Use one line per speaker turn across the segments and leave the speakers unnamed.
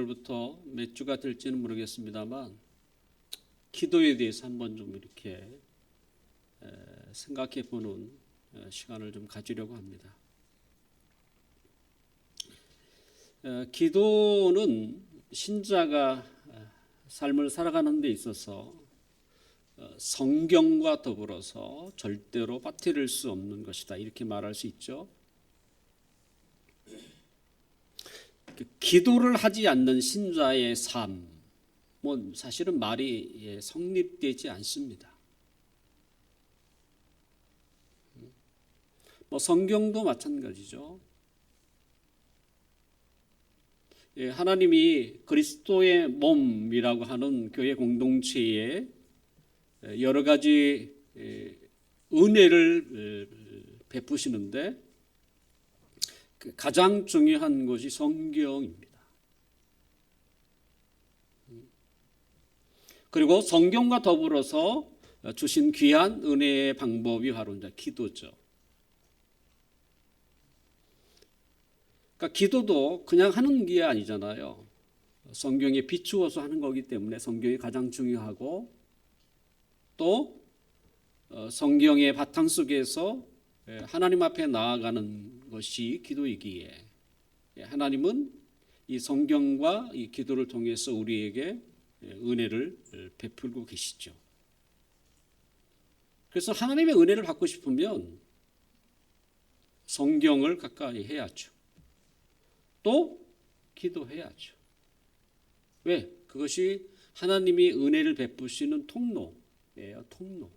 오늘부터 몇 주가 될지는 모르겠습니다만 기도에 대해서 한번 좀 이렇게 생각해 보는 시간을 좀 가지려고 합니다. 기도는 신자가 삶을 살아가는 데 있어서 성경과 더불어서 절대로 빠뜨릴 수 없는 것이다, 이렇게 말할 수 있죠. 기도를 하지 않는 신자의 삶은 사실은 말이 성립되지 않습니다. 성경도 마찬가지죠. 하나님이 그리스도의 몸이라고 하는 교회 공동체에 여러 가지 은혜를 베푸시는데 가장 중요한 것이 성경입니다. 그리고 성경과 더불어서 주신 귀한 은혜의 방법이 바로 이제 기도죠. 그러니까 기도도 그냥 하는 게 아니잖아요. 성경에 비추어서 하는 거기 때문에 성경이 가장 중요하고, 또 성경의 바탕 속에서 하나님 앞에 나아가는 것이 기도이기에 하나님은 이 성경과 이 기도를 통해서 우리에게 은혜를 베풀고 계시죠. 그래서 하나님의 은혜를 받고 싶으면 성경을 가까이 해야죠. 또 기도해야죠. 왜? 그것이 하나님이 은혜를 베푸시는 통로예요. 통로.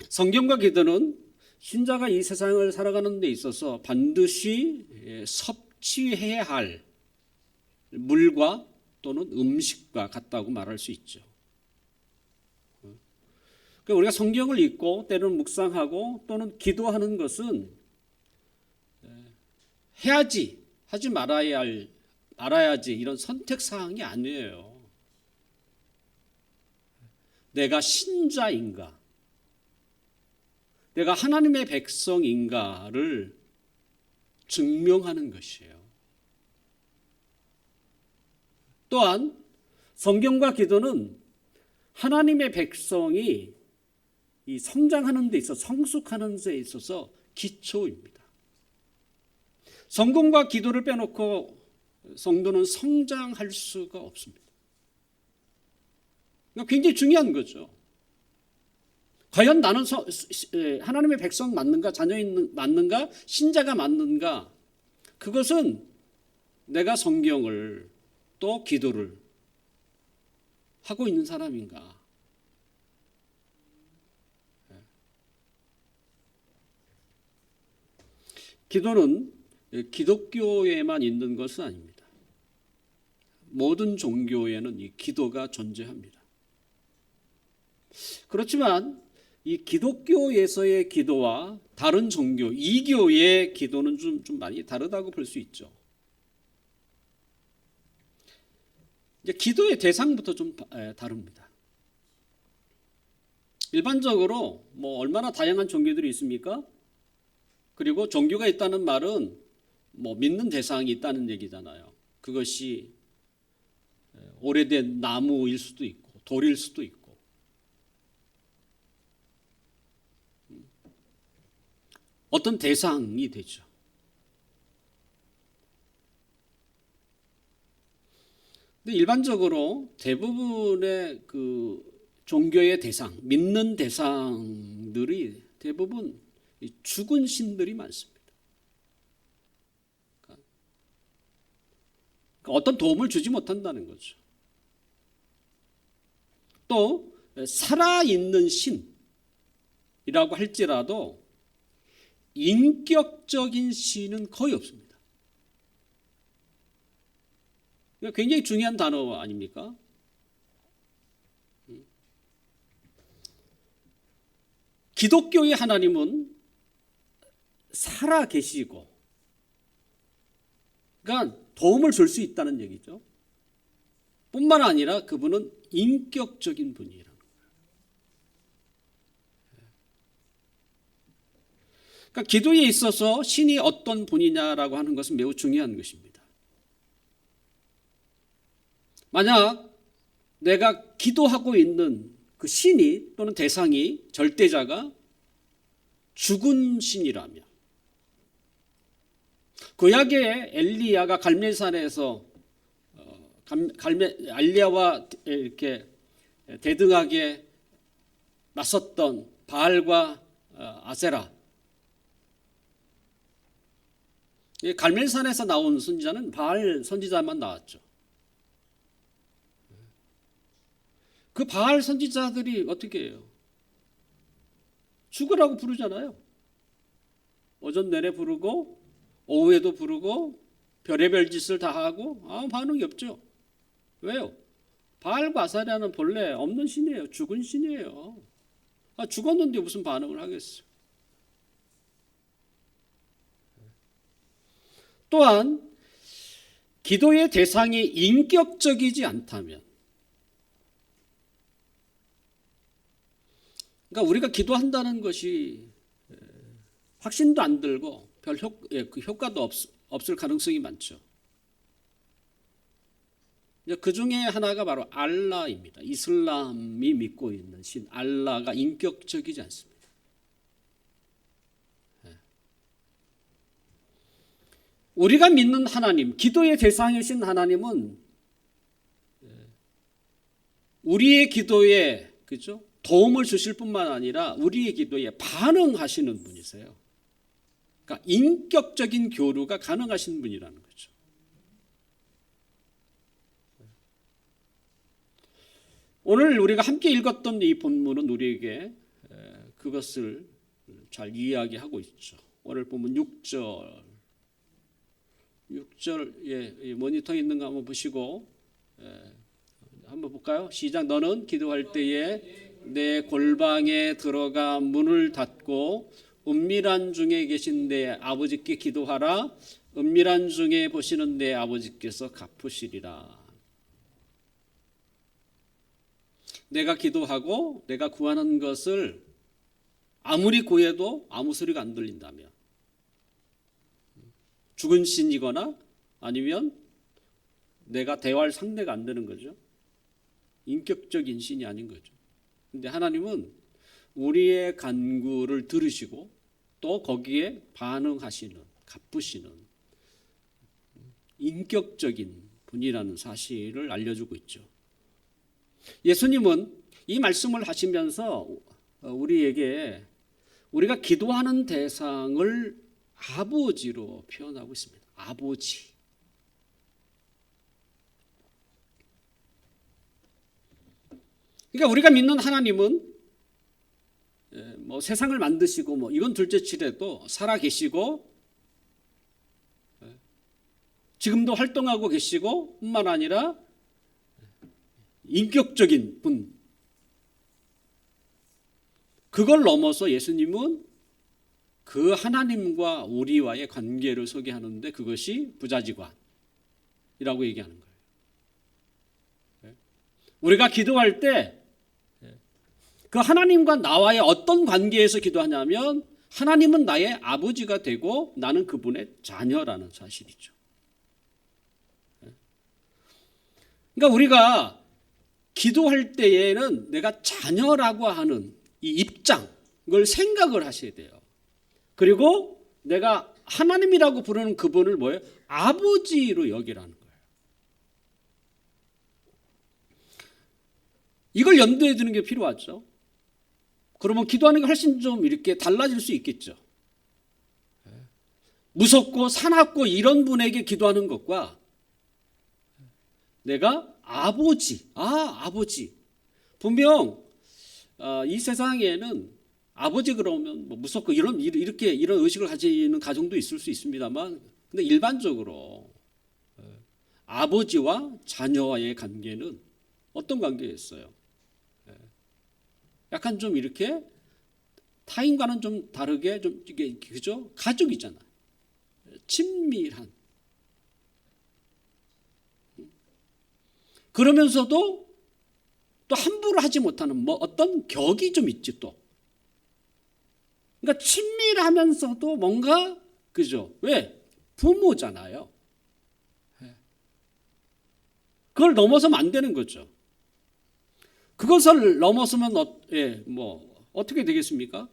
성경과 기도는 신자가 이 세상을 살아가는 데 있어서 반드시 섭취해야 할 물과 또는 음식과 같다고 말할 수 있죠. 그러니까 우리가 성경을 읽고 때로는 묵상하고 또는 기도하는 것은 해야지, 하지 말아야지 이런 선택사항이 아니에요. 내가 신자인가, 내가 하나님의 백성인가를 증명하는 것이에요. 또한 성경과 기도는 하나님의 백성이 이 성장하는 데 있어서, 성숙하는 데 있어서 기초입니다. 성경과 기도를 빼놓고 성도는 성장할 수가 없습니다. 그러니까 굉장히 중요한 거죠. 과연 나는 하나님의 백성 맞는가, 자녀인 맞는가, 신자가 맞는가? 그것은 내가 성경을 또 기도를 하고 있는 사람인가? 기도는 기독교에만 있는 것은 아닙니다. 모든 종교에는 이 기도가 존재합니다. 그렇지만 이 기독교에서의 기도와 다른 종교, 이교의 기도는 좀 많이 다르다고 볼 수 있죠. 이제 기도의 대상부터 좀 다릅니다. 일반적으로 얼마나 다양한 종교들이 있습니까? 그리고 종교가 있다는 말은 믿는 대상이 있다는 얘기잖아요. 그것이 오래된 나무일 수도 있고 돌일 수도 있고, 어떤 대상이 되죠. 근데 일반적으로 대부분의 그 종교의 대상, 믿는 대상들이 대부분 죽은 신들이 많습니다. 그러니까 어떤 도움을 주지 못한다는 거죠. 또 살아있는 신이라고 할지라도 인격적인 신은 거의 없습니다. 굉장히 중요한 단어 아닙니까? 기독교의 하나님은 살아 계시고, 그러니까 도움을 줄 수 있다는 얘기죠. 뿐만 아니라 그분은 인격적인 분이라는 거예요. 그러니까 기도에 있어서 신이 어떤 분이냐라고 하는 것은 매우 중요한 것입니다. 만약 내가 기도하고 있는 그 신이 또는 대상이 절대자가 죽은 신이라면, 구약의 엘리야가 갈멜산에서 엘리야와 이렇게 대등하게 맞섰던 바알과 아세라, 갈멜산에서 나온 선지자는 바알 선지자만 나왔죠. 그 바알 선지자들이 어떻게 해요? 죽으라고 부르잖아요. 오전 내내 부르고 오후에도 부르고 별의별 짓을 다 하고 아무 반응이 없죠. 왜요? 바알과 아사랴는 본래 없는 신이에요. 죽은 신이에요. 죽었는데 무슨 반응을 하겠어요? 또한 기도의 대상이 인격적이지 않다면, 그러니까 우리가 기도한다는 것이 확신도 안 들고 별 효과도 없을 가능성이 많죠. 그 중에 하나가 바로 알라입니다. 이슬람이 믿고 있는 신 알라가 인격적이지 않습니다. 우리가 믿는 하나님, 기도의 대상이신 하나님은 우리의 기도에, 그죠? 도움을 주실 뿐만 아니라 우리의 기도에 반응하시는 분이세요. 그러니까 인격적인 교류가 가능하신 분이라는 거죠. 오늘 우리가 함께 읽었던 이 본문은 우리에게 그것을 잘 이해하게 있죠. 오늘 보면 6절, 모니터에 있는 거 한번 보시고 한번 볼까요? 시작. 너는 기도할 때에 내 골방에 들어가 문을 닫고 은밀한 중에 계신 내 아버지께 기도하라. 은밀한 중에 보시는 내 아버지께서 갚으시리라. 내가 기도하고 내가 구하는 것을 아무리 구해도 아무 소리가 안 들린다면, 죽은 신이거나 아니면 내가 대화할 상대가 안 되는 거죠. 인격적인 신이 아닌 거죠. 근데 하나님은 우리의 간구를 들으시고 또 거기에 반응하시는, 갚으시는 인격적인 분이라는 사실을 알려주고 있죠. 예수님은 이 말씀을 하시면서 우리에게 우리가 기도하는 대상을 아버지로 표현하고 있습니다. 아버지. 그러니까 우리가 믿는 하나님은 뭐 세상을 만드시고 뭐 이건 둘째치더라도 살아 계시고 지금도 활동하고 계시고 뿐만 아니라 인격적인 분. 그걸 넘어서 예수님은 그 하나님과 우리와의 관계를 소개하는데 그것이 부자지관이라고 얘기하는 거예요. 우리가 기도할 때 그 하나님과 나와의 어떤 관계에서 기도하냐면 하나님은 나의 아버지가 되고 나는 그분의 자녀라는 사실이죠. 그러니까 우리가 기도할 때에는 내가 자녀라고 하는 이 입장을 생각을 하셔야 돼요. 그리고 내가 하나님이라고 부르는 그분을 뭐예요? 아버지로 여기라는 거예요. 이걸 염두에 두는 게 필요하죠. 그러면 기도하는 게 훨씬 좀 이렇게 달라질 수 있겠죠. 무섭고 사납고 이런 분에게 기도하는 것과 내가 아버지, 아버지. 분명 이 세상에는 아버지 그러면 뭐 무섭고 이런 의식을 가지는 가정도 있을 수 있습니다만, 근데 일반적으로 아버지와 자녀와의 관계는 어떤 관계였어요? 약간 좀 이렇게 타인과는 좀 다르게 좀 이게 그죠? 가족이잖아. 친밀한. 그러면서도 또 함부로 하지 못하는 뭐 어떤 격이 좀 있지 또. 그러니까 친밀하면서도 뭔가 그죠? 왜? 부모잖아요. 그걸 넘어서면 안 되는 거죠. 그것을 넘어서면 어떻게 되겠습니까?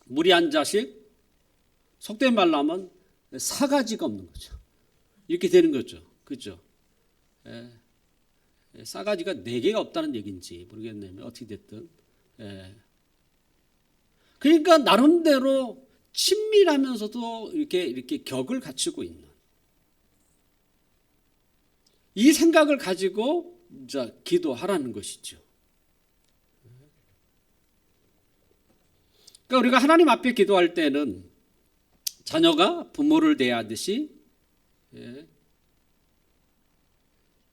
무리한 자식, 속된 말로 하면 싸가지가 없는 거죠. 이렇게 되는 거죠. 그죠? 싸가지가 4개가 없다는 얘기인지 모르겠네요. 어떻게 됐든. 그러니까 나름대로 친밀하면서도 이렇게 격을 갖추고 있는 이 생각을 가지고 이제 기도하라는 것이죠. 그러니까 우리가 하나님 앞에 기도할 때는 자녀가 부모를 대하듯이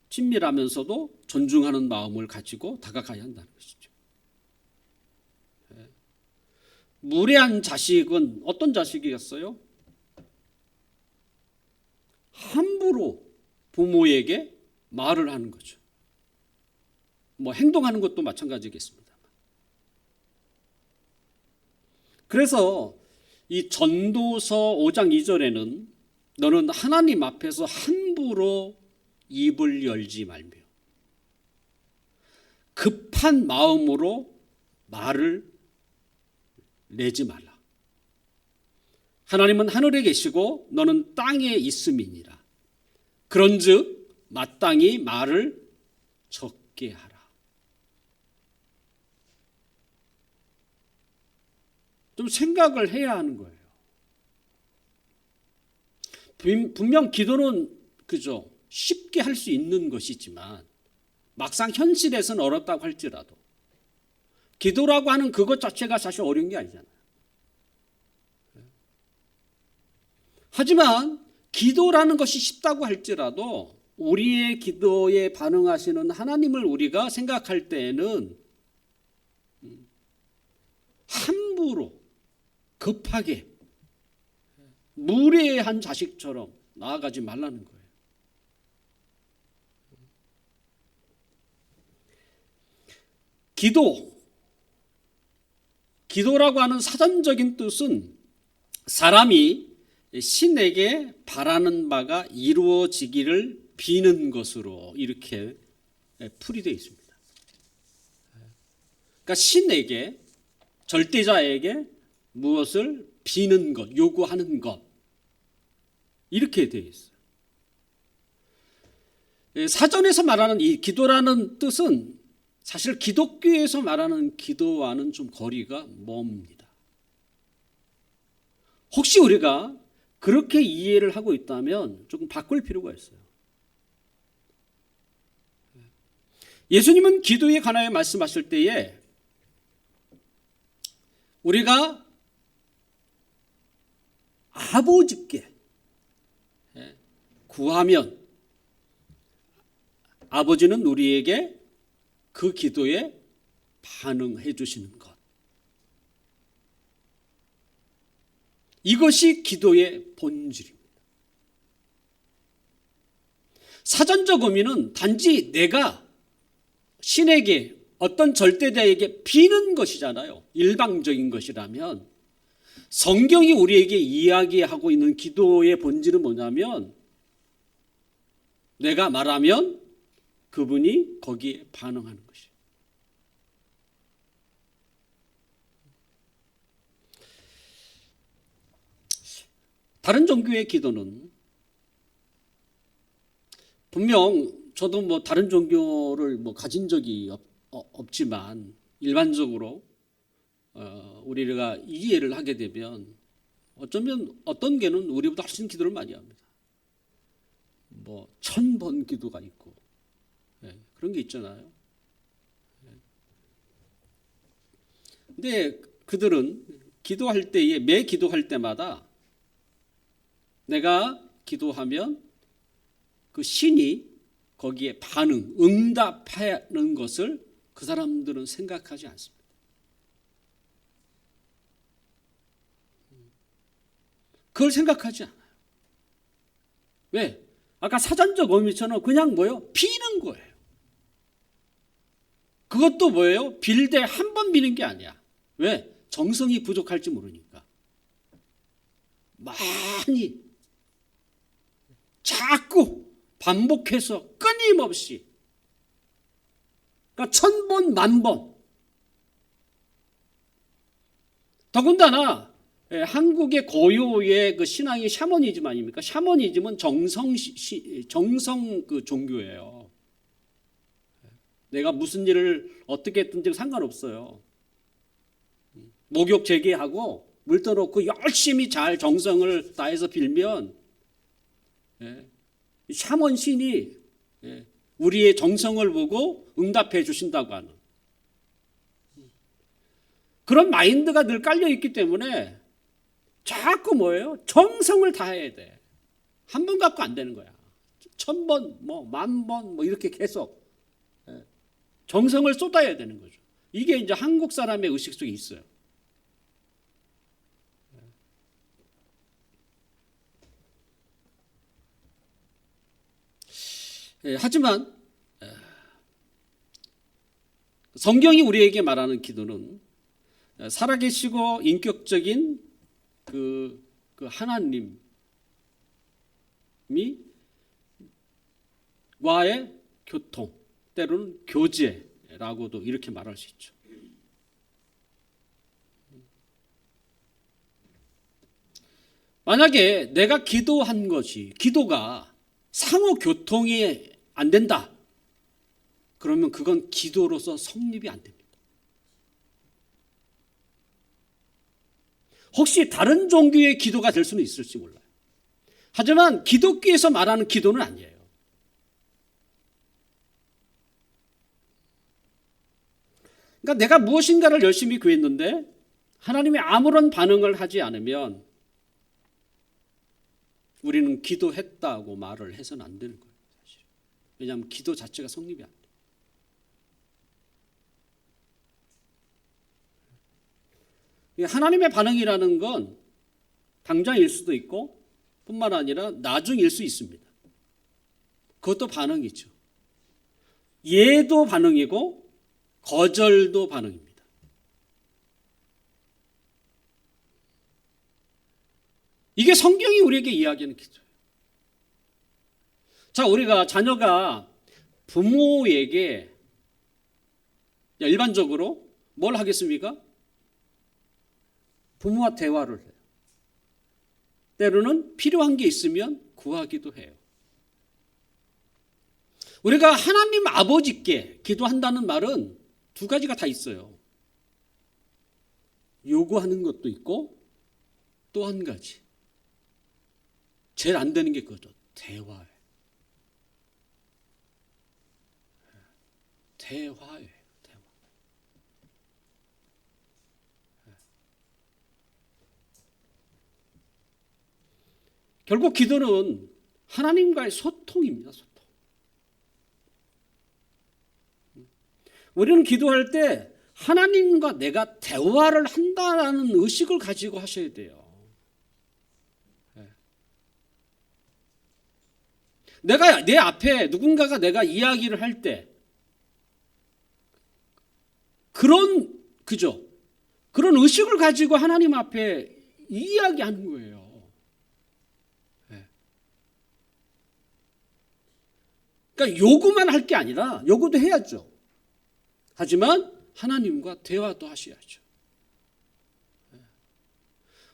친밀하면서도 존중하는 마음을 가지고 다가가야 한다는 것이죠. 무례한 자식은 어떤 자식이었어요? 함부로 부모에게 말을 하는 거죠. 뭐 행동하는 것도 마찬가지겠습니다. 그래서 이 전도서 5장 2절에는 너는 하나님 앞에서 함부로 입을 열지 말며 급한 마음으로 말을 내지 말라. 하나님은 하늘에 계시고 너는 땅에 있음이니라. 그런즉 마땅히 말을 적게 하라. 좀 생각을 해야 하는 거예요. 분명 기도는 그죠? 쉽게 할 수 있는 것이지만 막상 현실에서는 어렵다고 할지라도 기도라고 하는 그것 자체가 사실 어려운 게 아니잖아요. 하지만 기도라는 것이 쉽다고 할지라도 우리의 기도에 반응하시는 하나님을 우리가 생각할 때에는 함부로 급하게 무례한 자식처럼 나아가지 말라는 거예요. 기도라고 하는 사전적인 뜻은 사람이 신에게 바라는 바가 이루어지기를 비는 것으로 이렇게 풀이되어 있습니다. 그러니까 신에게, 절대자에게 무엇을 비는 것, 요구하는 것, 이렇게 되어 있어요. 사전에서 말하는 이 기도라는 뜻은 사실 기독교에서 말하는 기도와는 좀 거리가 멉니다. 혹시 우리가 그렇게 이해를 하고 있다면 조금 바꿀 필요가 있어요. 예수님은 기도에 관하여 말씀하실 때에 우리가 아버지께 구하면 아버지는 우리에게 그 기도에 반응해 주시는 것. 이것이 기도의 본질입니다. 사전적 의미는 단지 내가 신에게 어떤 절대자에게 비는 것이잖아요. 일방적인 것이라면 성경이 우리에게 이야기하고 있는 기도의 본질은 뭐냐면 내가 말하면 그분이 거기에 반응하는 것이에요. 다른 종교의 기도는 분명 저도 뭐 다른 종교를 뭐 가진 적이 없지만 일반적으로 우리가 이해를 하게 되면 어쩌면 어떤 개는 우리보다 훨씬 기도를 많이 합니다. 뭐 1000번 기도가 있고 그런 게 있잖아요. 근데 그들은 기도할 때에 매 기도할 때마다 내가 기도하면 그 신이 거기에 응답하는 것을 그 사람들은 생각하지 않습니다. 그걸 생각하지 않아요. 왜? 아까 사전적 의미처럼 그냥 비는 거예요. 그것도 뭐예요? 빌 때 한 번 비는 게 아니야. 왜? 정성이 부족할지 모르니까 많이 자꾸 반복해서 끊임없이, 그러니까 1000번, 10,000번. 더군다나 한국의 고유의 그 신앙이 샤머니즘 아닙니까? 샤머니즘은 정성 그 종교예요. 내가 무슨 일을 어떻게 했든지 상관없어요. 목욕 재개하고 물 떠놓고 열심히 잘 정성을 다해서 빌면 샤먼 신이 우리의 정성을 보고 응답해 주신다고 하는 그런 마인드가 늘 깔려 있기 때문에 자꾸 뭐예요? 정성을 다해야 돼. 한 번 갖고 안 되는 거야. 1000번, 뭐 10,000번, 뭐 이렇게 계속 정성을 쏟아야 되는 거죠. 이게 이제 한국 사람의 의식 속에 있어요. 하지만 성경이 우리에게 말하는 기도는 살아계시고 인격적인 그 하나님이 와의 교통, 때로는 교제라고도 이렇게 말할 수 있죠. 만약에 내가 기도한 것이, 기도가 상호 교통이 안 된다, 그러면 그건 기도로서 성립이 안 됩니다. 혹시 다른 종교의 기도가 될 수는 있을지 몰라요. 하지만 기독교에서 말하는 기도는 아니에요. 그러니까 내가 무엇인가를 열심히 구했는데 하나님이 아무런 반응을 하지 않으면 우리는 기도했다고 말을 해서는 안 되는 거예요. 사실. 왜냐하면 기도 자체가 성립이 안 돼요. 하나님의 반응이라는 건 당장일 수도 있고 뿐만 아니라 나중일 수 있습니다. 그것도 반응이죠. 예도 반응이고 거절도 반응입니다. 이게 성경이 우리에게 이야기하는 기도예요. 자, 우리가 자녀가 부모에게 일반적으로 뭘 하겠습니까? 부모와 대화를 해요. 때로는 필요한 게 있으면 구하기도 해요. 우리가 하나님 아버지께 기도한다는 말은 두 가지가 다 있어요. 요구하는 것도 있고 또 한 가지. 제일 안 되는 게 그거죠. 대화예요. 대화예요. 대화. 결국 기도는 하나님과의 소통입니다. 소통. 우리는 기도할 때 하나님과 내가 대화를 한다라는 의식을 가지고 하셔야 돼요. 내가 내 앞에 누군가가 내가 이야기를 할 때 그런 의식을 가지고 하나님 앞에 이야기하는 거예요. 그러니까 요구만 할 게 아니라 요구도 해야죠. 하지만 하나님과 대화도 하셔야죠.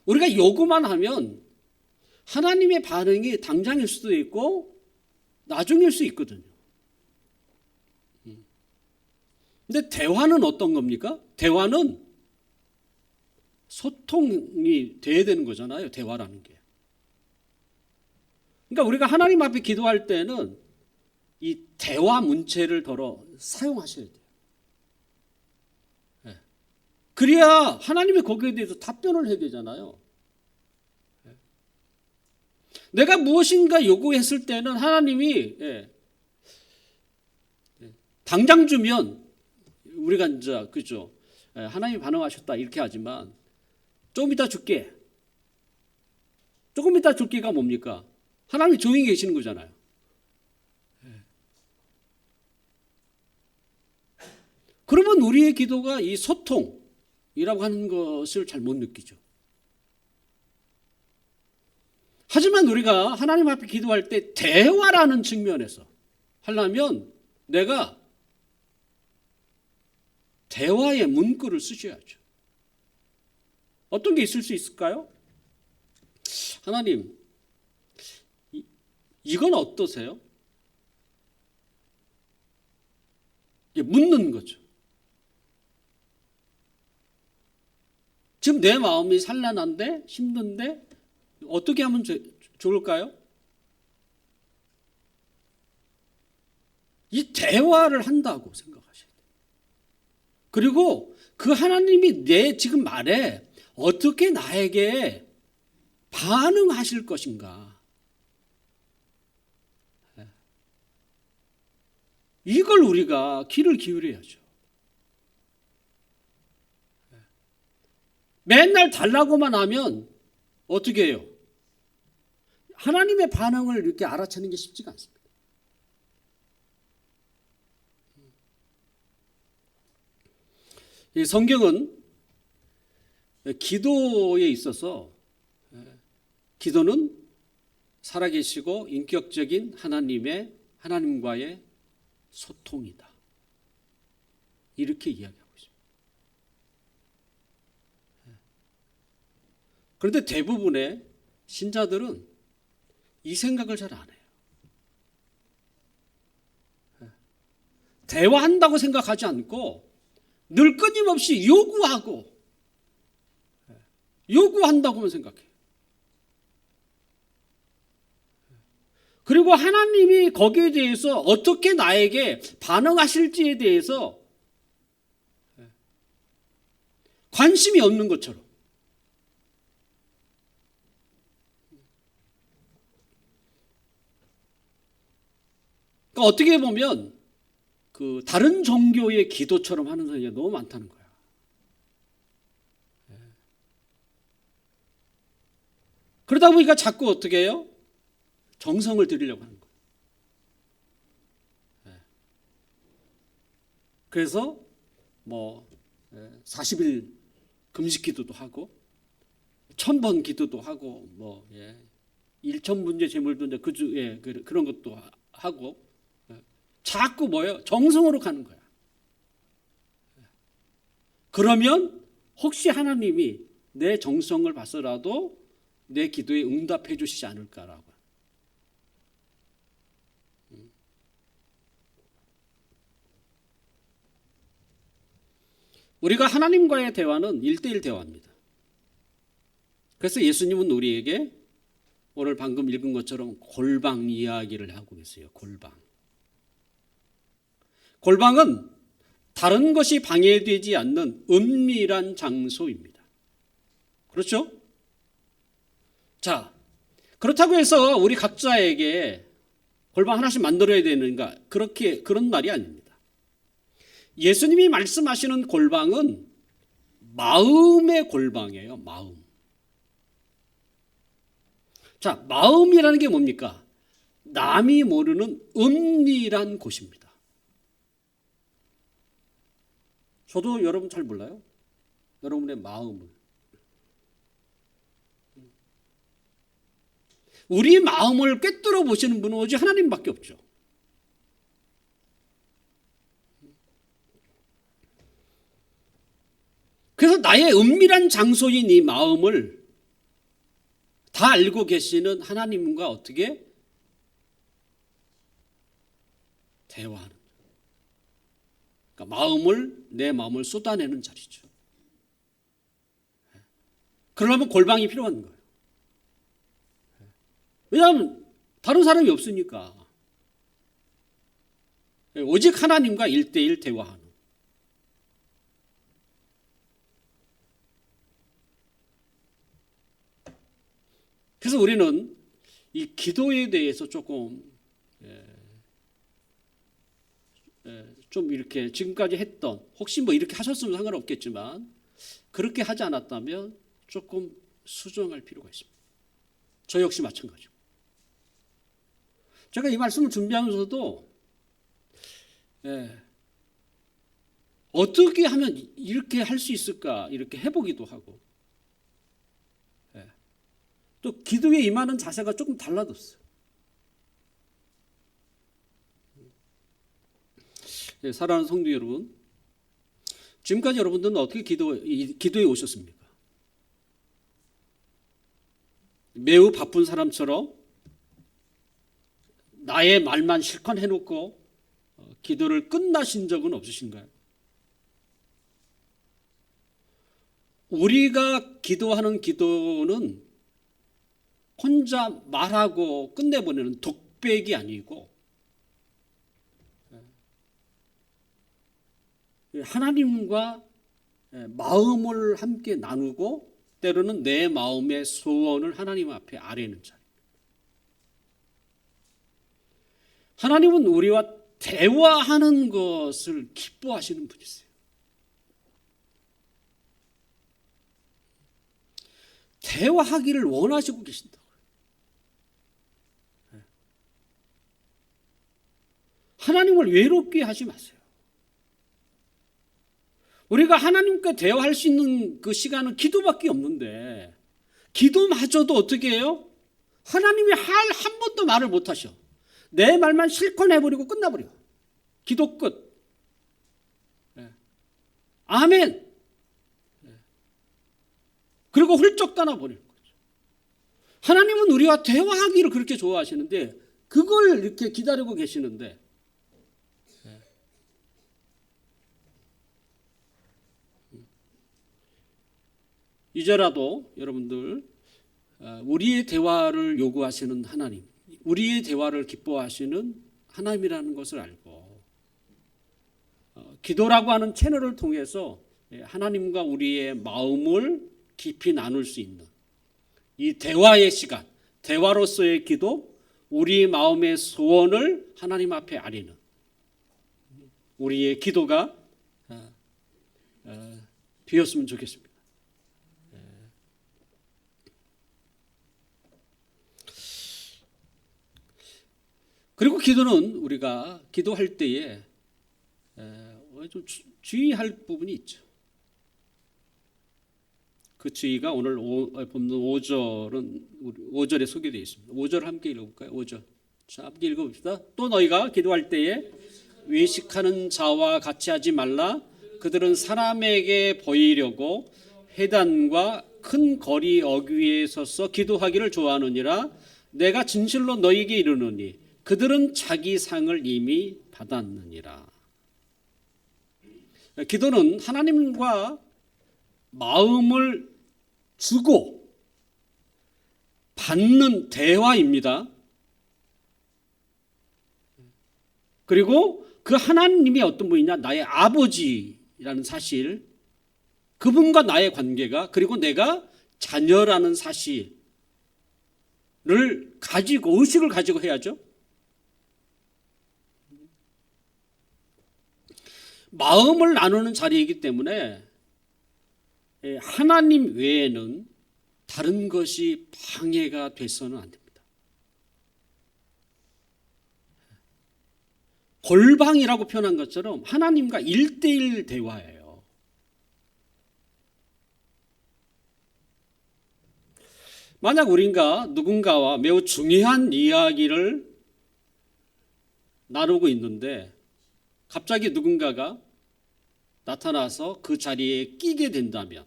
우리가 요구만 하면 하나님의 반응이 당장일 수도 있고 나중일 수 있거든요. 근데 대화는 어떤 겁니까? 대화는 소통이 돼야 되는 거잖아요. 대화라는 게. 그러니까 우리가 하나님 앞에 기도할 때는 이 대화 문체를 더러 사용하셔야 돼요. 네. 그래야 하나님이 거기에 대해서 답변을 해야 되잖아요. 네. 내가 무엇인가 요구했을 때는 하나님이 당장 주면 우리가 이제 그죠? 하나님이 반응하셨다 이렇게 하지만 조금 이따 줄게. 조금 이따 줄게가 뭡니까? 하나님이 조용히 계시는 거잖아요. 그러면 우리의 기도가 이 소통, 하는 것을 잘 못 느끼죠. 하지만 우리가 하나님 앞에 기도할 때 대화라는 측면에서 하려면 내가 대화의 문구를 쓰셔야죠. 어떤 게 있을 수 있을까요? 하나님, 이건 어떠세요? 묻는 거죠. 지금 내 마음이 산란한데 힘든데 어떻게 하면 좋을까요? 이 대화를 한다고 생각하셔야 돼요. 그리고 그 하나님이 내 지금 말에 어떻게 나에게 반응하실 것인가. 이걸 우리가 귀를 기울여야죠. 맨날 달라고만 하면 어떻게 해요? 하나님의 반응을 이렇게 알아채는 게 쉽지가 않습니다. 이 성경은 기도에 있어서 기도는 살아계시고 인격적인 하나님과의 소통이다. 이렇게 이야기하고 있습니다. 그런데 대부분의 신자들은 이 생각을 잘 안 해요. 대화한다고 생각하지 않고 늘 끊임없이 요구한다고만 생각해요. 그리고 하나님이 거기에 대해서 어떻게 나에게 반응하실지에 대해서 관심이 없는 것처럼. 그러니까 어떻게 보면 그 다른 종교의 기도처럼 하는 사람이 너무 많다는 거야. 그러다 보니까 자꾸 어떻게 해요? 정성을 들이려고 하는 거예요. 그래서 40일 금식 기도도 하고 1000번 기도도 하고 1,000문제 제물도 이제 그주에 그런 것도 하고 자꾸 정성으로 가는 거야. 그러면 혹시 하나님이 내 정성을 봐서라도 내 기도에 응답해 주시지 않을까라고. 우리가 하나님과의 대화는 1대1 대화입니다. 그래서 예수님은 우리에게 오늘 방금 읽은 것처럼 골방 이야기를 하고 계세요. 골방은 다른 것이 방해되지 않는 은밀한 장소입니다. 그렇죠? 자, 그렇다고 해서 우리 각자에게 골방 하나씩 만들어야 되는가? 그런 말이 아닙니다. 예수님이 말씀하시는 골방은 마음의 골방이에요. 마음. 자, 마음이라는 게 뭡니까? 남이 모르는 은밀한 곳입니다. 저도 여러분 잘 몰라요. 여러분의 마음을. 우리 마음을 꿰뚫어 보시는 분은 오직 하나님밖에 없죠. 그래서 나의 은밀한 장소인 이 마음을 다 알고 계시는 하나님과 어떻게 대화하는 거예요. 그러니까 내 마음을 쏟아내는 자리죠. 그러려면 골방이 필요한 거예요. 왜냐하면 다른 사람이 없으니까. 오직 하나님과 1대1 대화하는. 그래서 우리는 이 기도에 대해서 조금 좀 이렇게 지금까지 했던, 혹시 이렇게 하셨으면 상관없겠지만 그렇게 하지 않았다면 조금 수정할 필요가 있습니다. 저 역시 마찬가지고. 제가 이 말씀을 준비하면서도 어떻게 하면 이렇게 할 수 있을까 이렇게 해보기도 하고, 또 기도에 임하는 자세가 조금 달라졌어요. 사랑하는 성도 여러분, 지금까지 여러분들은 어떻게 기도에 오셨습니까? 매우 바쁜 사람처럼 나의 말만 실컷 해놓고 기도를 끝나신 적은 없으신가요? 우리가 기도하는 기도는 혼자 말하고 끝내보내는 독백이 아니고 하나님과 마음을 함께 나누고 때로는 내 마음의 소원을 하나님 앞에 아뢰는 자리. 하나님은 우리와 대화하는 것을 기뻐하시는 분이세요. 대화하기를 원하시고 계신다고요. 하나님을 외롭게 하지 마세요. 우리가 하나님과 대화할 수 있는 그 시간은 기도밖에 없는데, 기도마저도 어떻게 해요? 하나님이 한 번도 말을 못 하셔. 내 말만 실컷 해버리고 끝나버려. 기도 끝. 아멘. 그리고 훌쩍 떠나버리는 거죠. 하나님은 우리와 대화하기를 그렇게 좋아하시는데 그걸 이렇게 기다리고 계시는데, 이제라도 여러분들 우리의 대화를 요구하시는 하나님, 우리의 대화를 기뻐하시는 하나님이라는 것을 알고 기도라고 하는 채널을 통해서 하나님과 우리의 마음을 깊이 나눌 수 있는 이 대화의 시간, 대화로서의 기도, 우리의 마음의 소원을 하나님 앞에 아뢰는 우리의 기도가 되었으면 좋겠습니다. 그리고 기도는 우리가 기도할 때에 좀 주의할 부분이 있죠. 그 주의가 오늘 본문 5절에 소개되어 있습니다. 5절 함께 읽어볼까요? 5절. 자, 함께 읽어봅시다. 또 너희가 기도할 때에 외식하는 자와 같이 하지 말라. 그들은 사람에게 보이려고 회당과 큰 거리 어귀에 서서 기도하기를 좋아하느니라. 내가 진실로 너희에게 이르노니 그들은 자기 상을 이미 받았느니라. 기도는 하나님과 마음을 주고 받는 대화입니다. 그리고 그 하나님이 어떤 분이냐? 나의 아버지라는 사실, 그분과 나의 관계가, 그리고 내가 자녀라는 사실을 가지고, 의식을 가지고 해야죠. 마음을 나누는 자리이기 때문에 하나님 외에는 다른 것이 방해가 돼서는 안 됩니다. 골방이라고 표현한 것처럼 하나님과 1대1 대화예요. 만약 우리가 누군가와 매우 중요한 이야기를 나누고 있는데 갑자기 누군가가 나타나서 그 자리에 끼게 된다면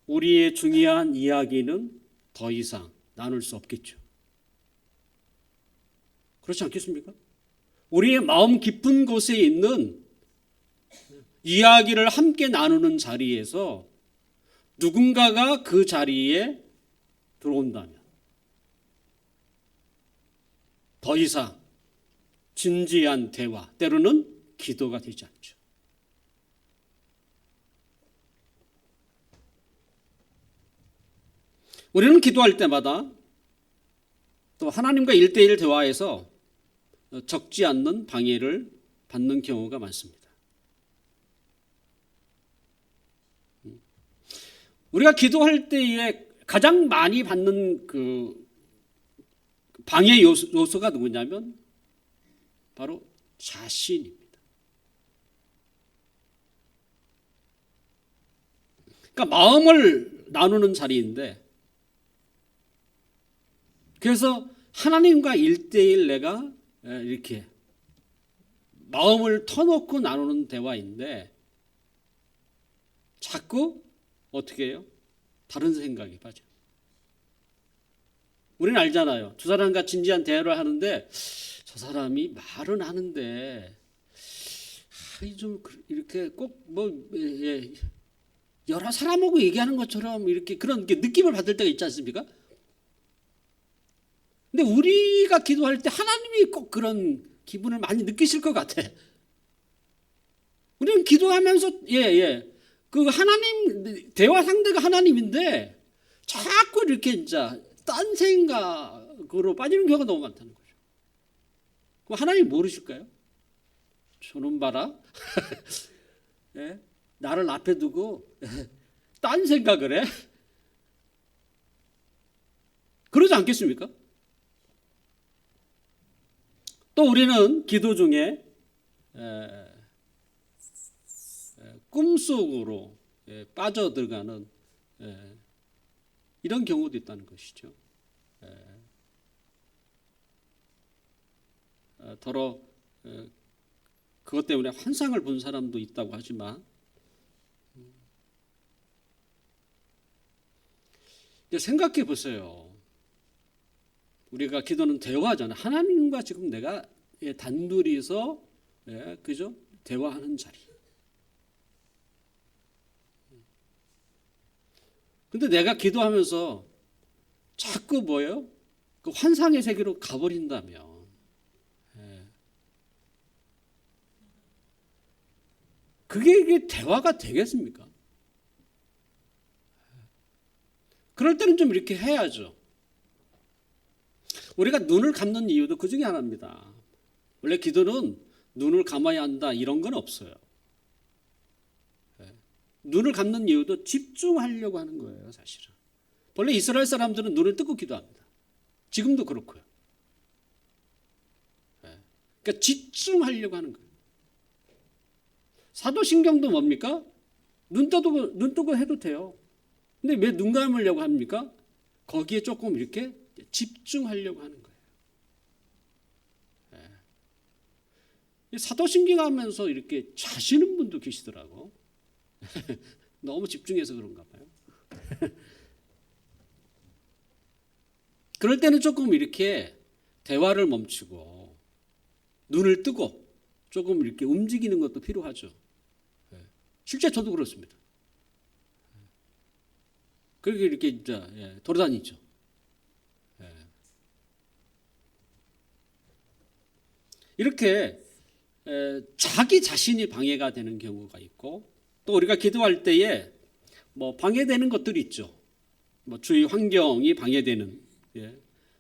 우리의 중요한 이야기는 더 이상 나눌 수 없겠죠. 그렇지 않겠습니까? 우리의 마음 깊은 곳에 있는 이야기를 함께 나누는 자리에서 누군가가 그 자리에 들어온다면 더 이상 진지한 대화, 때로는 기도가 되지 않죠. 우리는 기도할 때마다 또 하나님과 1대1 대화에서 적지 않는 방해를 받는 경우가 많습니다. 우리가 기도할 때에 가장 많이 받는 그 방해 요소가 누구냐면 바로 자신입니다. 그러니까 마음을 나누는 자리인데, 그래서 하나님과 1대1 내가 이렇게 마음을 터놓고 나누는 대화인데 자꾸 어떻게 해요? 다른 생각이 빠져요. 우리는 알잖아요. 두 사람과 진지한 대화를 하는데 저 사람이 말은 하는데 좀 이렇게 꼭 뭐 여러 사람하고 얘기하는 것처럼 이렇게 그런 느낌을 받을 때가 있지 않습니까? 근데 우리가 기도할 때 하나님이 꼭 그런 기분을 많이 느끼실 것 같아. 우리는 기도하면서 그 하나님 대화 상대가 하나님인데 자꾸 이렇게 진짜 딴 생각으로 빠지는 경우가 너무 많다는 거죠. 그럼 하나님 모르실까요? 저놈 봐라. 예? 나를 앞에 두고 딴 생각을 해? 그러지 않겠습니까? 또 우리는 기도 중에 꿈속으로 빠져들어가는 이런 경우도 있다는 것이죠. 더러 그것 때문에 환상을 본 사람도 있다고 하지만 생각해 보세요. 우리가 기도는 대화잖아요. 하나님과 지금 내가 단둘이서 그죠? 대화하는 자리. 근데 내가 기도하면서 자꾸 뭐예요? 그 환상의 세계로 가버린다면 그게 대화가 되겠습니까? 그럴 때는 좀 이렇게 해야죠. 우리가 눈을 감는 이유도 그 중에 하나입니다. 원래 기도는 눈을 감아야 한다 이런 건 없어요. 눈을 감는 이유도 집중하려고 하는 거예요, 사실은. 원래 이스라엘 사람들은 눈을 뜨고 기도합니다. 지금도 그렇고요. 그러니까 집중하려고 하는 거예요. 사도신경도 뭡니까? 눈 뜨고 해도 돼요. 근데 왜 눈 감으려고 합니까? 거기에 조금 이렇게 집중하려고 하는 거예요. 사도신경 하면서 이렇게 자시는 분도 계시더라고. 너무 집중해서 그런가 봐요. 그럴 때는 조금 이렇게 대화를 멈추고 눈을 뜨고 조금 이렇게 움직이는 것도 필요하죠. 실제 저도 그렇습니다. 그렇게 이렇게 돌아다니죠. 이렇게 자기 자신이 방해가 되는 경우가 있고 또 우리가 기도할 때에 뭐 방해되는 것들이 있죠. 뭐 주위 환경이 방해되는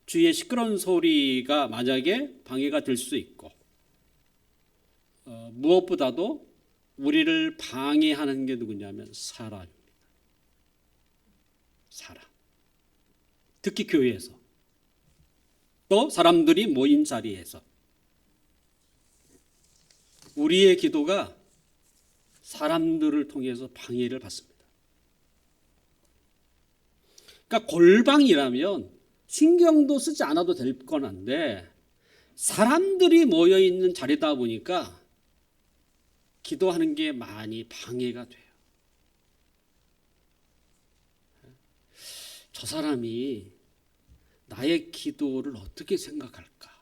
주위의 시끄러운 소리가 만약에 방해가 될 수 있고 무엇보다도 우리를 방해하는 게 누구냐면 사람입니다. 사람. 특히 교회에서 또 사람들이 모인 자리에서 우리의 기도가 사람들을 통해서 방해를 받습니다. 그러니까 골방이라면 신경도 쓰지 않아도 될 건 한데 사람들이 모여 있는 자리다 보니까 기도하는 게 많이 방해가 돼요. 저 사람이 나의 기도를 어떻게 생각할까?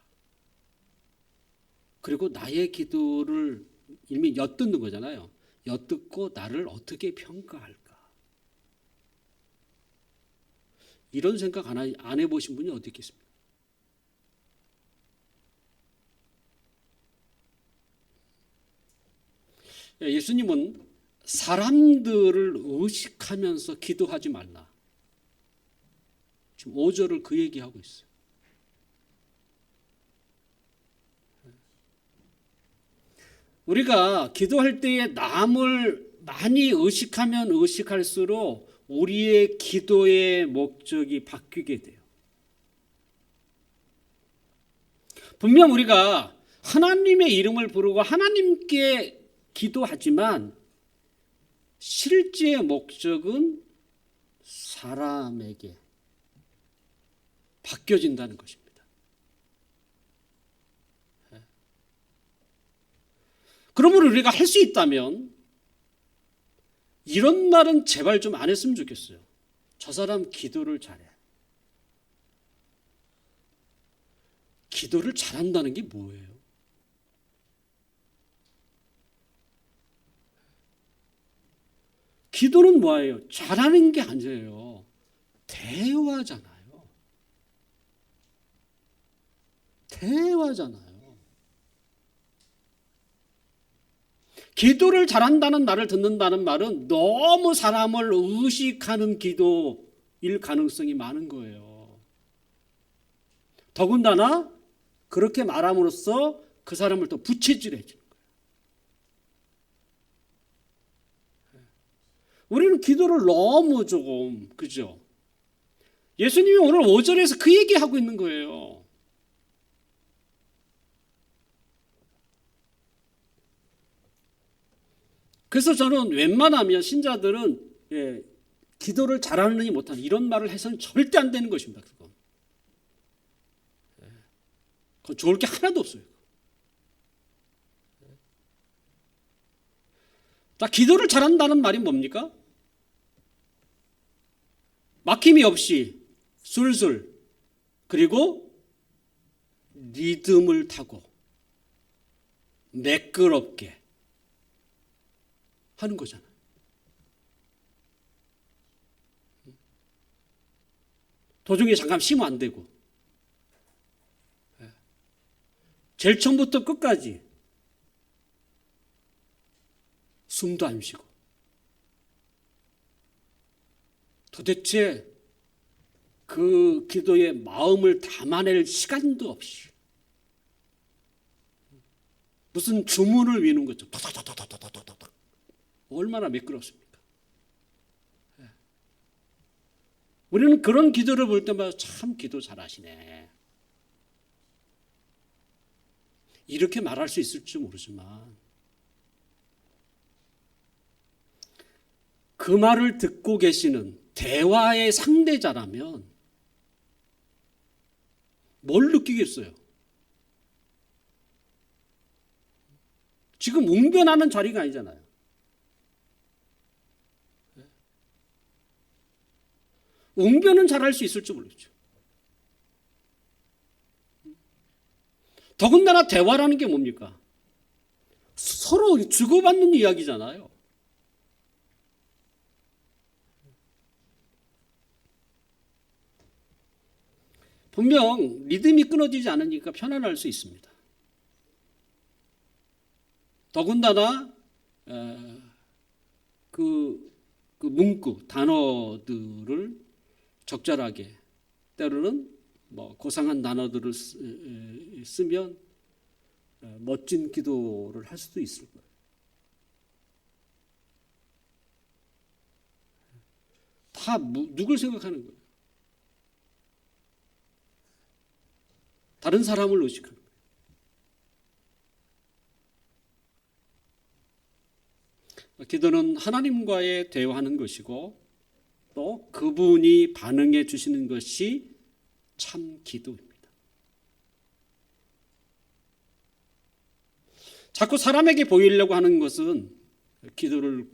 그리고 나의 기도를 이미 엿듣는 거잖아요. 엿듣고 나를 어떻게 평가할까? 이런 생각 안 해보신 분이 어디 있겠습니까? 예수님은 사람들을 의식하면서 기도하지 말라. 지금 5절을 그 얘기하고 있어요. 우리가 기도할 때에 남을 많이 의식하면 의식할수록 우리의 기도의 목적이 바뀌게 돼요. 분명 우리가 하나님의 이름을 부르고 하나님께 기도하지만 실제의 목적은 사람에게 바뀌어진다는 것입니다. 그러므로 우리가 할 수 있다면 이런 말은 제발 좀 안 했으면 좋겠어요. 저 사람 기도를 잘해. 기도를 잘한다는 게 뭐예요? 기도는 뭐예요? 잘하는 게 아니에요. 대화잖아요. 대화잖아요. 기도를 잘한다는 말을 듣는다는 말은 너무 사람을 의식하는 기도일 가능성이 많은 거예요. 더군다나 그렇게 말함으로써 그 사람을 또 부채질해주는 거예요. 우리는 기도를 너무 조금, 그죠? 예수님이 오늘 5절에서 그 얘기하고 있는 거예요. 그래서 저는 웬만하면 신자들은 기도를 잘하느니 못하는 이런 말을 해서는 절대 안 되는 것입니다. 그건 좋을 게 하나도 없어요. 자, 기도를 잘한다는 말이 뭡니까? 막힘이 없이 술술, 그리고 리듬을 타고 매끄럽게 하는 거잖아요. 도중에 잠깐 쉬면 안 되고, 제일 처음부터 끝까지 숨도 안 쉬고, 도대체 그 기도에 마음을 담아낼 시간도 없이 무슨 주문을 외우는 것처럼 탁탁탁탁탁탁탁탁 얼마나 매끄럽습니까? 우리는 그런 기도를 볼 때마다 참 기도 잘하시네. 이렇게 말할 수 있을지 모르지만 그 말을 듣고 계시는 대화의 상대자라면 뭘 느끼겠어요? 지금 웅변하는 자리가 아니잖아요. 웅변은 잘할 수 있을지 모르겠죠. 더군다나 대화라는 게 뭡니까? 서로 주고받는 이야기잖아요. 분명 리듬이 끊어지지 않으니까 편안할 수 있습니다. 더군다나 그 문구, 단어들을 적절하게, 때로는 고상한 단어들을 쓰면 멋진 기도를 할 수도 있을 거예요. 다 누굴 생각하는 거예요? 다른 사람을 의식하는 거예요. 기도는 하나님과의 대화하는 것이고 또 그분이 반응해 주시는 것이 참 기도입니다. 자꾸 사람에게 보이려고 하는 것은 기도를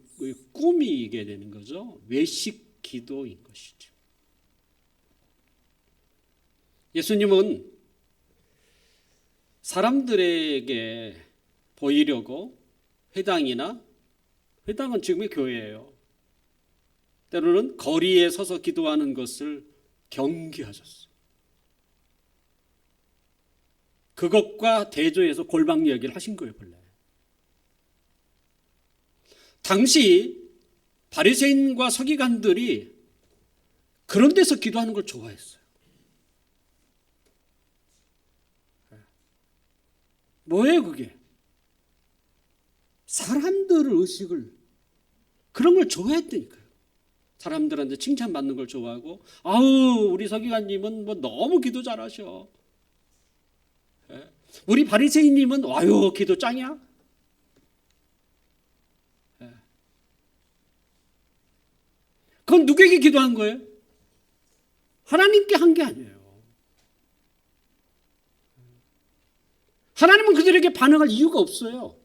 꾸미게 되는 거죠. 외식 기도인 것이죠. 예수님은 사람들에게 보이려고 회당은 지금의 교회예요. 때로는 거리에 서서 기도하는 것을 경계하셨어요. 그것과 대조해서 골방 이야기를 하신 거예요, 본래. 당시 바리새인과 서기관들이 그런 데서 기도하는 걸 좋아했어요. 뭐예요, 그게? 사람들을 의식을, 그런 걸 좋아했다니까요. 사람들한테 칭찬받는 걸 좋아하고, 아우, 우리 서기관님은 너무 기도 잘하셔. 우리 바리새인님은 와요, 기도 짱이야. 그건 누구에게 기도한 거예요? 하나님께 한 게 아니에요. 하나님은 그들에게 반응할 이유가 없어요.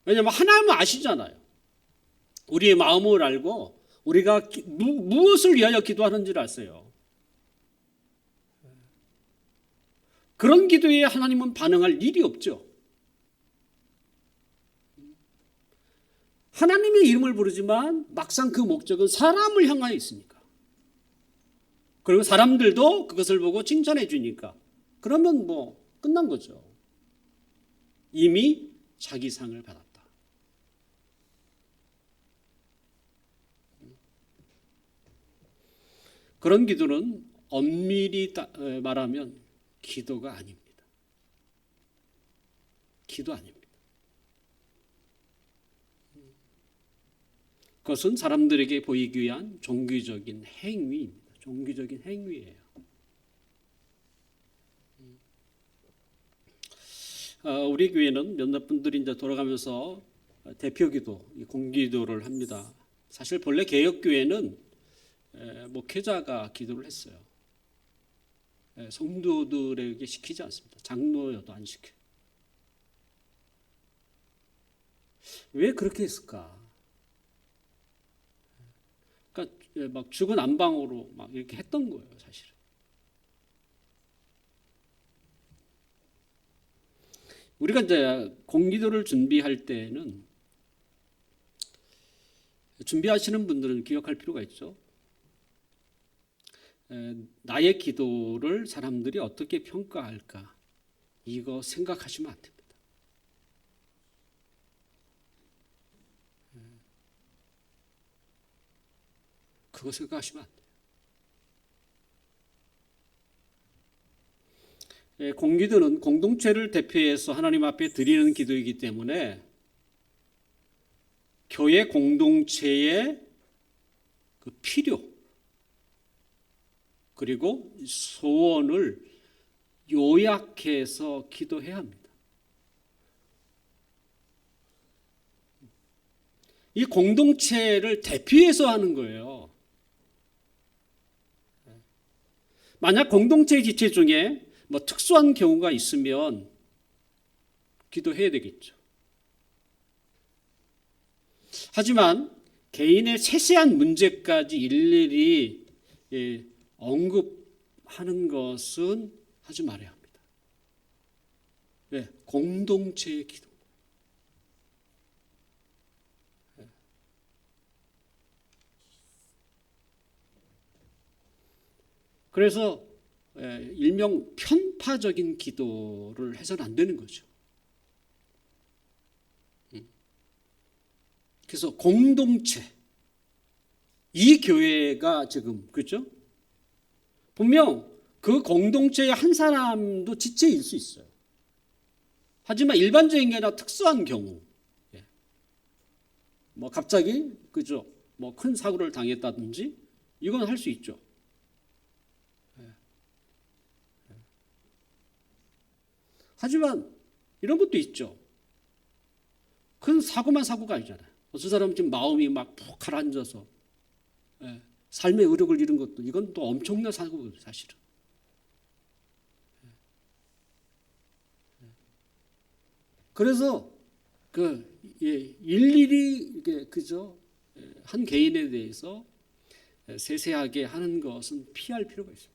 왜냐하면 하나님은 아시잖아요. 우리의 마음을 알고 우리가 무엇을 위하여 기도하는지를 아세요. 그런 기도에 하나님은 반응할 일이 없죠. 하나님의 이름을 부르지만 막상 그 목적은 사람을 향하여 있으니까. 그리고 사람들도 그것을 보고 칭찬해 주니까. 그러면 뭐 끝난 거죠. 이미 자기 상을 받았다. 그런 기도는 엄밀히 말하면 기도가 아닙니다. 기도 아닙니다. 그것은 사람들에게 보이기 위한 종교적인 행위입니다. 종교적인 행위예요. 우리 교회는 몇몇 분들이 이제 돌아가면서 대표기도, 공기도를 합니다. 사실 본래 개혁교회는 목회자가 기도를 했어요. 성도들에게 시키지 않습니다. 장로여도 안 시켜요. 왜 그렇게 했을까? 그러니까 막 죽은 안방으로 막 이렇게 했던 거예요, 사실은. 우리가 이제 공기도를 준비할 때는 준비하시는 분들은 기억할 필요가 있죠. 나의 기도를 사람들이 어떻게 평가할까? 이거 생각하시면 안 됩니다. 그거 생각하시면 안 돼요. 공기도는 공동체를 대표해서 하나님 앞에 드리는 기도이기 때문에 교회 공동체의 그 필요 그리고 소원을 요약해서 기도해야 합니다. 이 공동체를 대표해서 하는 거예요. 만약 공동체 지체 중에 뭐 특수한 경우가 있으면 기도해야 되겠죠. 하지만 개인의 세세한 문제까지 일일이 언급하는 것은 하지 말아야 합니다. 왜? 공동체의 기도. 그래서 일명 편파적인 기도를 해서는 안 되는 거죠. 그래서 공동체, 이 교회가 지금 그렇죠? 분명 그 공동체의 한 사람도 지체일 수 있어요. 하지만 일반적인 게 아니라 특수한 경우, 뭐 갑자기 그죠? 뭐 큰 사고를 당했다든지 이건 할 수 있죠. 하지만 이런 것도 있죠. 큰 사고가 아니잖아요. 어떤 사람은 지금 마음이 막 푹 가라앉아서 삶의 의욕을 잃은 것도 이건 또 엄청난 사고거든요, 사실은. 그래서 일일이 이게 그죠? 한 개인에 대해서 세세하게 하는 것은 피할 필요가 있습니다.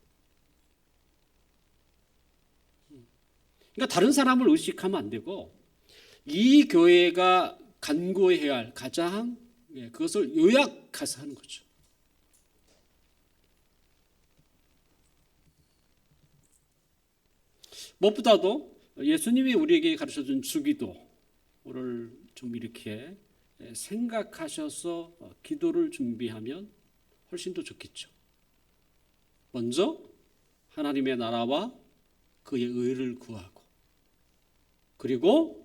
그러니까 다른 사람을 의식하면 안 되고 이 교회가 간구해야 할 가장 그것을 요약해서 하는 거죠. 무엇보다도 예수님이 우리에게 가르쳐준 주기도를 좀 이렇게 생각하셔서 기도를 준비하면 훨씬 더 좋겠죠. 먼저 하나님의 나라와 그의 의를 구하고 그리고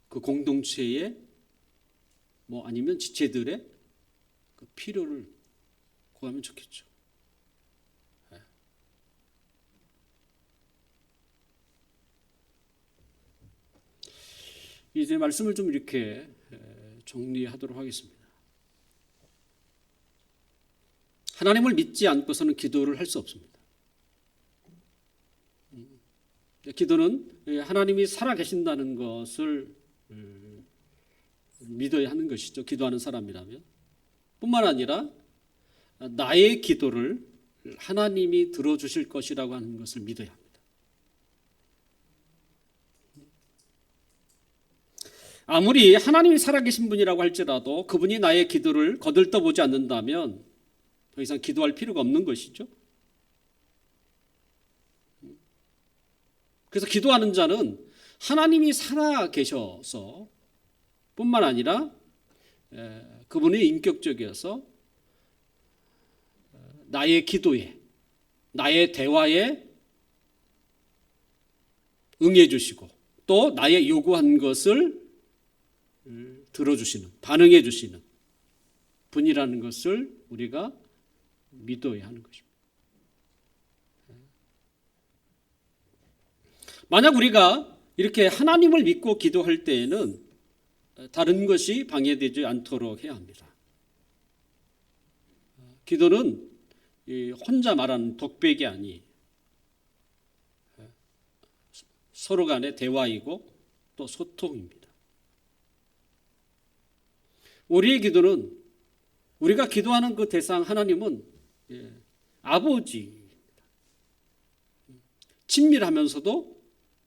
그 공동체의 뭐 아니면 지체들의 그 필요를 구하면 좋겠죠. 이제 말씀을 좀 이렇게 정리하도록 하겠습니다. 하나님을 믿지 않고서는 기도를 할 수 없습니다. 기도는 하나님이 살아계신다는 것을 믿어야 하는 것이죠. 기도하는 사람이라면. 뿐만 아니라 나의 기도를 하나님이 들어주실 것이라고 하는 것을 믿어야 합니다. 아무리 하나님이 살아계신 분이라고 할지라도 그분이 나의 기도를 거들떠보지 않는다면 더 이상 기도할 필요가 없는 것이죠. 그래서 기도하는 자는 하나님이 살아계셔서 뿐만 아니라 그분이 인격적이어서 나의 기도에, 나의 대화에 응해 주시고 또 나의 요구한 것을 들어주시는, 반응해 주시는 분이라는 것을 우리가 믿어야 하는 것입니다. 만약 우리가 이렇게 하나님을 믿고 기도할 때에는 다른 것이 방해되지 않도록 해야 합니다. 기도는 혼자 말하는 독백이 아니 서로 간의 대화이고 또 소통입니다. 우리의 기도는 우리가 기도하는 그 대상 하나님은 아버지입니다. 친밀하면서도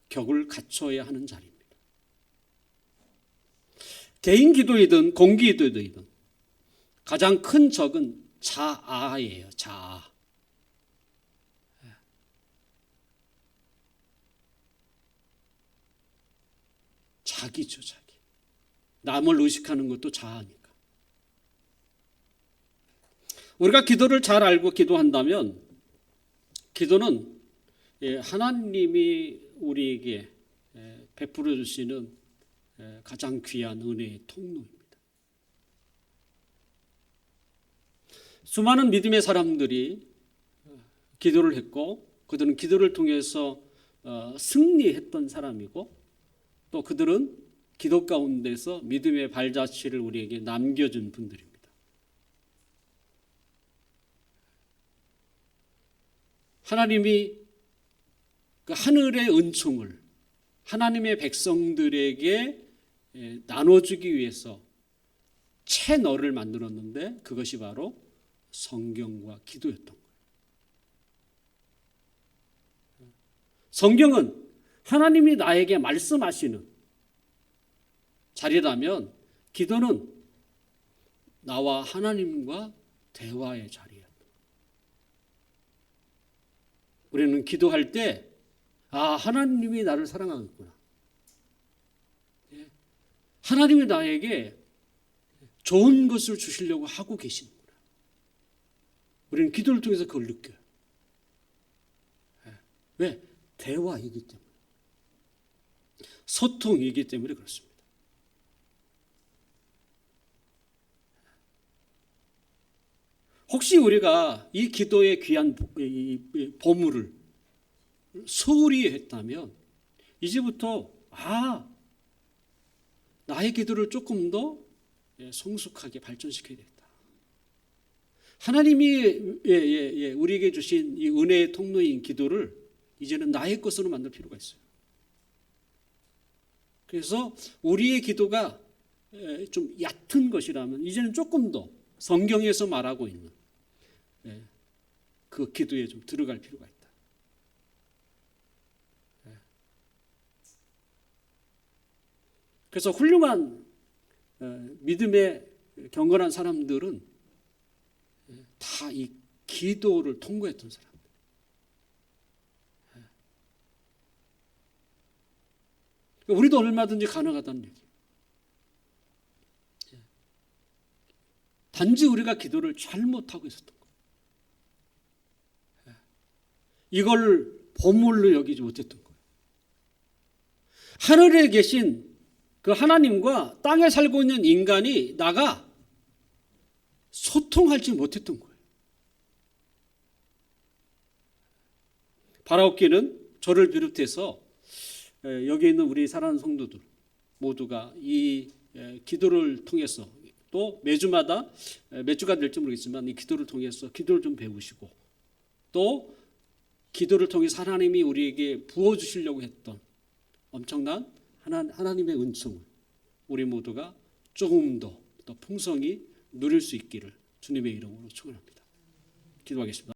격을 갖춰야 하는 자리입니다. 개인 기도이든 공기 기도이든 가장 큰 적은 자아예요. 자아. 자기죠, 자기. 남을 의식하는 것도 자아니까. 우리가 기도를 잘 알고 기도한다면 기도는 하나님이 우리에게 베풀어 주시는 가장 귀한 은혜의 통로입니다. 수많은 믿음의 사람들이 기도를 했고 그들은 기도를 통해서 승리했던 사람이고 또 그들은 기도 가운데서 믿음의 발자취를 우리에게 남겨준 분들입니다. 하나님이 그 하늘의 은총을 하나님의 백성들에게 나눠주기 위해서 채널을 만들었는데 그것이 바로 성경과 기도였던 거예요. 성경은 하나님이 나에게 말씀하시는 자리라면 기도는 나와 하나님과 대화의 자리예요. 우리는 기도할 때 하나님이 나를 사랑하겠구나. 하나님이 나에게 좋은 것을 주시려고 하고 계시는구나. 우리는 기도를 통해서 그걸 느껴요. 왜? 대화이기 때문에. 소통이기 때문에 그렇습니다. 혹시 우리가 이 기도의 귀한 보물을 소홀히 했다면 이제부터 나의 기도를 조금 더 성숙하게 발전시켜야겠다. 하나님이 우리에게 주신 이 은혜의 통로인 기도를 이제는 나의 것으로 만들 필요가 있어요. 그래서 우리의 기도가 좀 얕은 것이라면 이제는 조금 더 성경에서 말하고 있는 그 기도에 좀 들어갈 필요가 있다. 그래서 훌륭한 믿음의 경건한 사람들은 다 이 기도를 통과했던 사람들. 우리도 얼마든지 가능하다는 얘기예요. 단지 우리가 기도를 잘못하고 있었던 거예요. 이걸 보물로 여기지 못했던 거예요. 하늘에 계신 그 하나님과 땅에 살고 있는 인간이 나가 소통하지 못했던 거예요. 바라옵기는 저를 비롯해서 여기 있는 우리 사랑하는 성도들 모두가 이 기도를 통해서 또 매주마다 몇 주가 될지 모르겠지만 이 기도를 통해서 기도를 좀 배우시고 또 기도를 통해서 하나님이 우리에게 부어주시려고 했던 엄청난 하나님의 은총을 우리 모두가 조금 더 풍성히 누릴 수 있기를 주님의 이름으로 축원합니다. 기도하겠습니다.